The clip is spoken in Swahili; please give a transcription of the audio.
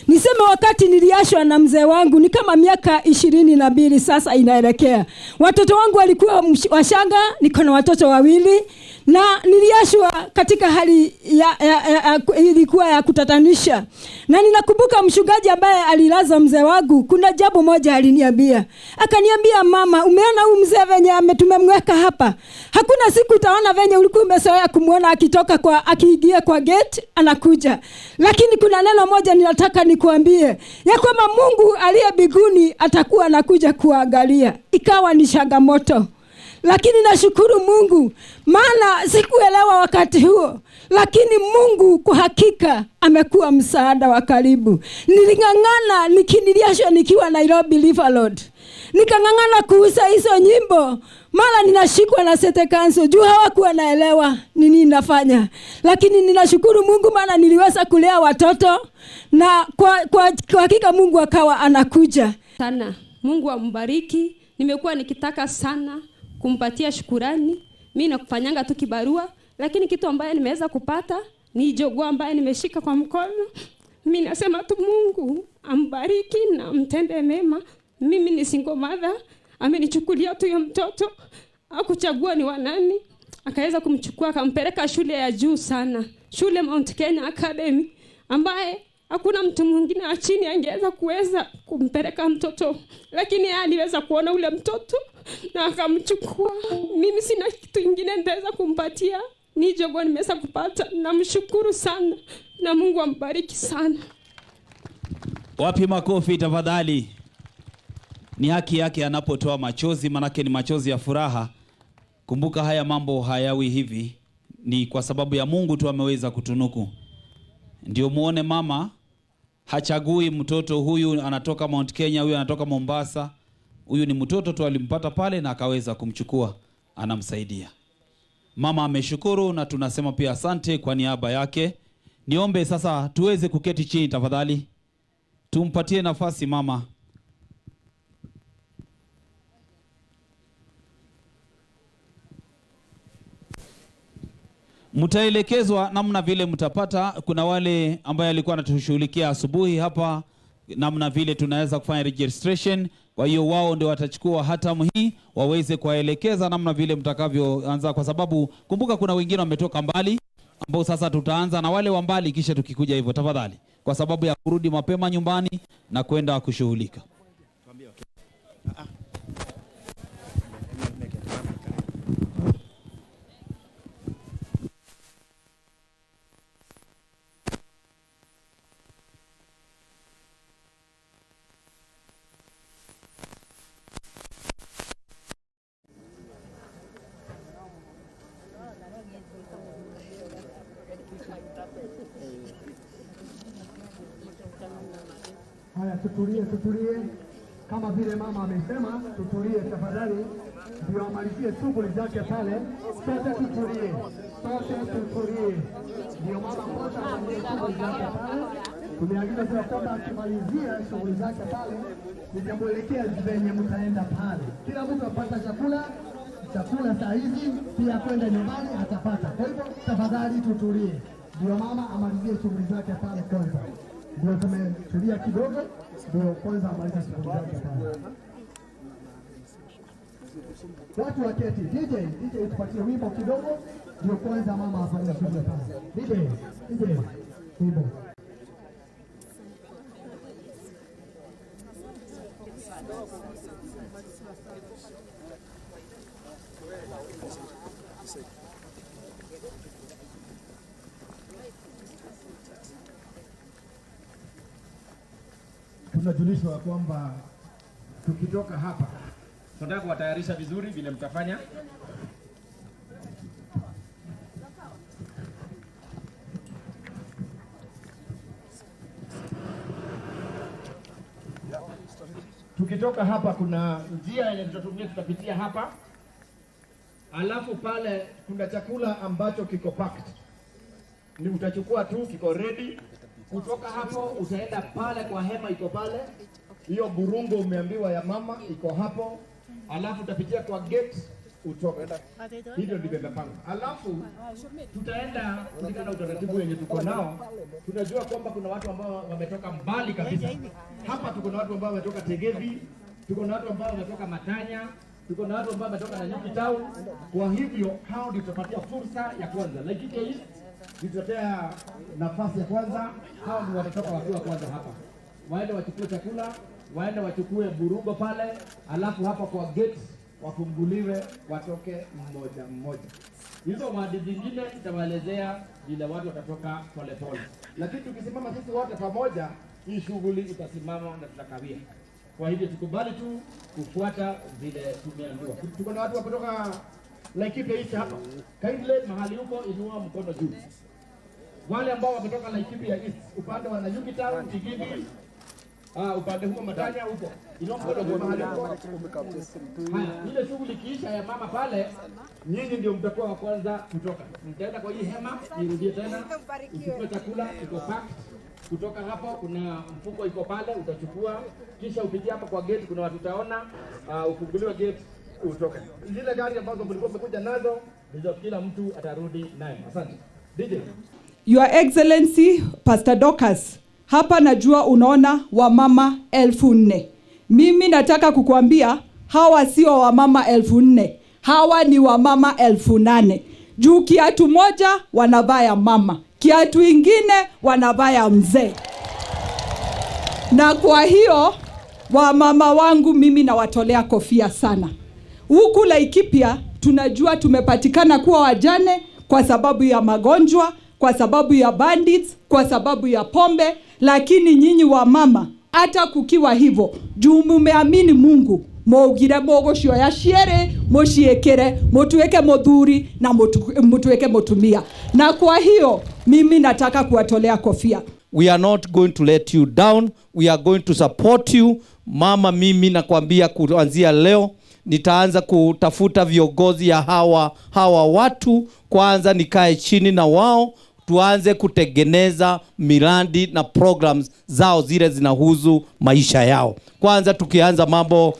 Niseme wakati niliashwa na mzee wangu ni kama miaka 22 sasa inaelekea. Watoto wangu walikuwa washanga, niko na watoto wawili na niliashwa katika hali ilikuwa ya kutatanisha. Na ninakumbuka mchungaji ambaye alilaza mzee wangu, kuna jambo moja aliniambia. Akaniambia, mama, umeona huyu mzee venye tumemweka hapa? Hakuna siku utaona venye ulikuwa umezoea kumuona akitoka akiingia kwa gate anakuja. Lakini kuna neno moja ninataka nikuambie, ya kwamba Mungu aliye mbinguni atakuwa anakuja kuangalia. Ikawa ni changamoto. Lakini nashukuru Mungu, maana sikuelewa wakati huo. Lakini Mungu kwa hakika amekuwa msaada wa karibu. Niling'ang'ana niliashwa nikiwa Nairobi River Road. Nikang'ang'ana kuuza hizo nyimbo. Mara ninashikwa na Sete Council. Juu hawakuwa naelewa nini nafanya. Lakini ninashukuru Mungu maana niliweza kulea watoto. Na kwa hakika Mungu akawa anakuja. Sana. Mungu ambariki. Nimekuwa nikitaka sana kumpatia shukurani. Mimi nakufanyanga tu kibarua. Lakini kitu ambaye nimeweza kupata ni Jogoo ambaye nimeshika kwa mkono. Mimi nasema tu Mungu ambariki na mtende mema. Mimi ni single mother. Amenichukulia tu huyo mtoto. Hakuchagua ni wanani. Akaweza kumchukua akampeleka shule ya juu sana. Shule Mount Kenya Academy ambaye hakuna mtu mwingine wa chini angeweza kumpeleka mtoto. Lakini yeye aliweza kuona ule mtoto na akamchukua. Mimi sina kitu kingine nitaweza kumpatia. Ni Jogoo nimeweza kupata. Namshukuru sana na Mungu ambariki sana. Wapi makofi tafadhali? Ni haki yake anapotoa machozi, manake ni machozi ya furaha. Kumbuka haya mambo hayawi hivi. Ni kwa sababu ya Mungu tu ameweza kutunuku. Ndio muone mama hachagui mtoto huyu anatoka Mount Kenya, huyu anatoka Mombasa. Huyu ni mtoto tu alimpata pale na akaweza kumchukua, anamsaidia. Mama ameshukuru na tunasema pia asante kwa niaba yake. Niombe sasa tuweze kuketi chini tafadhali. Tumpatie nafasi mama. Mtaelekezwa namna vile mtapata. Kuna wale ambaye alikuwa anatushughulikia asubuhi hapa, namna vile tunaweza kufanya registration. Kwa hiyo wao ndio watachukua hatamu hii waweze kuelekeza namna vile mtakavyoanza, kwa sababu kumbuka kuna wengine wametoka mbali ambao sasa tutaanza na wale wa mbali kisha tukikuja hivyo tafadhali, kwa sababu ya kurudi mapema nyumbani na kwenda kushughulika. Haya, tutulie. Kama vile mama amesema, tutulie tafadhali. Ndio amalizie shughuli zake pale. Sote tutulie. Ndio mama mmoja amalizie shughuli zake pale. Tumeagiza kwa kwamba akimalizia shughuli zake pale, nitamuelekea venye mtaenda pale. Kila mtu apata chakula saa hizi, pia kwenda nyumbani atapata. Kwa hivyo tafadhali tutulie. Ndio mama amalizie shughuli zake pale kwanza. Ndio tumetulia kidogo, ndio kwanza amaliza shughuli zake pale. Watu waketi. DJ tupatie wimbo kidogo, ndio kwanza mama afanye shughuli pale. DJ wimbo. Tunajulishwa kwamba tukitoka hapa tunataka kuwatayarisha vizuri vile mtafanya. Tukitoka hapa kuna njia yenye tutatumia, tutapitia hapa. Alafu pale kuna chakula ambacho kiko packed. Ni utachukua tu, kiko ready. Kutoka hapo utaenda pale kwa hema iko pale. Hiyo burungo umeambiwa ya mama iko hapo. Alafu utapitia kwa gate, utoke. Hivyo ndivyo imepangwa. Alafu tutaenda kulingana na utaratibu wenye tuko nao. Tunajua kwamba kuna watu ambao wametoka mbali kabisa. Hapa tuko na watu ambao wametoka Tegevi, tuko na watu ambao wametoka Matanya, tuko na watu ambao wametoka Nanyuki Town. Kwa hivyo hao ndio tutapatia fursa ya kwanza. Laikipia East nitapea nafasi ya kwanza. Hao ndio watatoka wakiwa kwanza hapa. Waende wachukue chakula, waende wachukue burugo pale, alafu hapa kwa gate wafunguliwe watoke mmoja mmoja. Hizo maadi zingine nitawaelezea vile watu watatoka pole pole. Lakini tukisimama sisi wote pamoja, hii shughuli itasimama na tutakawia. Kwa hivyo tukubali tu kufuata vile tumeambiwa. Tuko na watu kutoka Laikipia East hapa. Kindly mahali huko inua mkono juu. Wale ambao wametoka Laikipia East, upande wa Nanyuki Town, Tigidi, upande huko Matanya huko. Inua mkono juu mahali huko. Haya, ile shughuli kiisha ya mama pale, nyinyi ndio mtakuwa wa kwanza kutoka. Mtaenda kwa hii hema, nirudie tena. Uchukue chakula, iko packed. Kutoka hapo kuna mfuko iko pale, utachukua. Kisha upitie hapa kwa gate, kuna watu utaona, ufunguliwe gate, utoke. Zile gari ambazo mlikuwa mmekuja nazo, hizo kila mtu atarudi naye. Asante. DJ. Your Excellency Pastor Dorcas, hapa najua unaona wamama 4,000. Mimi nataka kukuambia hawa sio wamama 4,000. Hawa ni wamama 8,000. Juu kiatu moja wanavaa ya mama, kiatu ingine wanavaa ya mzee. Na kwa hiyo wamama wangu mimi nawatolea kofia sana. Huku Laikipia tunajua tumepatikana kuwa wajane kwa sababu ya magonjwa, kwa sababu ya bandits, kwa sababu ya pombe, lakini nyinyi wa mama hata kukiwa hivyo, juu mmeamini Mungu, mogire mogocio ya shiere, moshiekere, motuweke modhuri na motuweke Mutumia. Na kwa hiyo mimi nataka kuwatolea kofia. We are not going to let you down. We are going to support you. Mama, mimi nakwambia kuanzia leo nitaanza kutafuta viongozi ya hawa watu, kwanza nikae chini na wao tuanze kutengeneza miradi na programs zao zile zinahusu maisha yao. Kwanza tukianza mambo